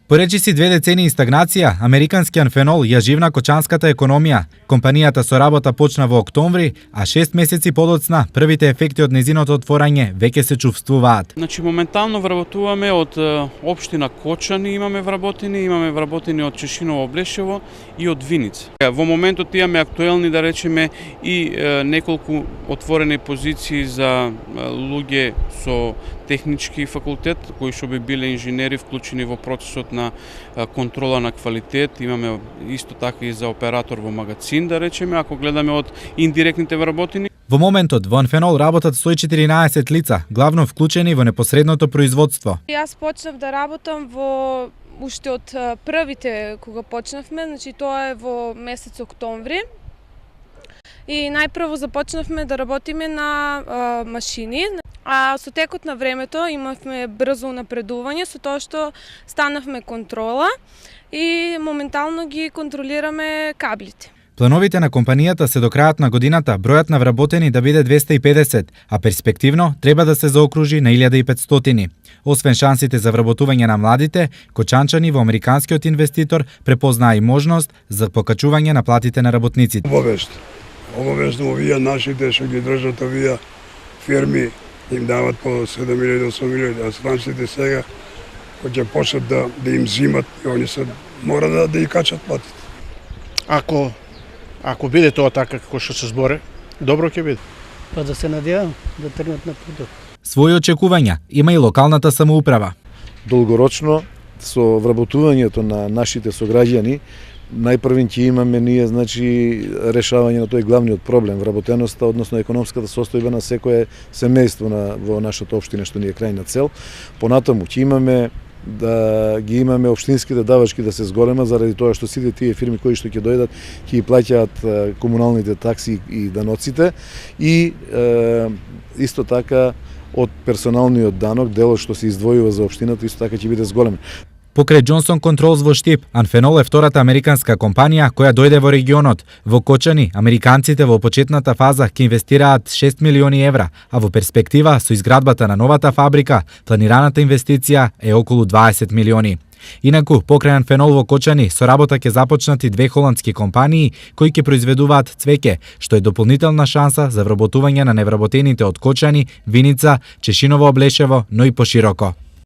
По речиси 2 децении стагнација, американскиот фенол ја живна кочанската економија. Компанијата со работа почна во октомври, а 6 месеци подоцна првите ефекти од незиното отворање веќе се чувствуваат. Значи моментално вработуваме од општина Кочани, имаме вработени од Чешиново, Блешево и од Виница. Во моментот имаме актуелни, да речеме, и неколку отворени позиции за луѓе со технички факултет, кои што би биле инженери вклучени во процесот на контрола на квалитет. Имаме исто така и за оператор во магазин, да речеме, ако гледаме од индиректните вработени. Во моментот во Анфенол работат 114 лица, главно вклучени во непосредното производство. Јас почнав да работам уште од првите кога почнавме, значи тоа е во месец октомври. И најпрво започнавме да работиме на машини, а со текот на времето имавме брзо напредување со тоа што станавме контрола и моментално ги контролираме каблите. Плановите на компанијата се до крајот на годината бројот на вработени да биде 250, а перспективно треба да се заокружи на 1500. Освен шансите за вработување на младите, кочанчани во американскиот инвеститор препознаа и можност за покачување на платите на работниците. Обавезно овие нашите што ги држат овие фирми им дават по 7.000 до 8.000, а странците сега кои ќе почнат да им зимат и они се мора да ги качат платите. Ако биде тоа така како што се збори, добро ќе биде. Па да се надевам да тргнат на путот. Своји очекувања има и локалната самоуправа. Долгорочно со вработувањето на нашите сограѓани најпрвен ќе имаме ние, значи, решавање на тој главниот проблем, вработеноста, односно економската состојба на секое семејство во нашата општина, што ни е крајна цел. Понатаму ќе имаме да ги имаме општинските давачки да се зголемат, заради тоа што сите тие фирми кои што ќе дојдат ќе ги плаќаат комуналните такси и даноците и исто така од персоналниот данок делот што се издвојува за општината исто така ќе биде зголемен. Покрај Johnson Controls во Штип, Анфенол е втората американска компанија која дојде во регионот. Во Кочани, американците во почетната фаза ќе инвестираат 6 милиони евра, а во перспектива со изградбата на новата фабрика, планираната инвестиција е околу 20 милиони. Инаку, покрај Анфенол во Кочани, со работа ќе започнат и 2 холандски компании кои ќе произведуваат цвеќе, што е дополнителна шанса за вработување на невработените од Кочани, Виница, Чешиново, Блешево, но и пошироко.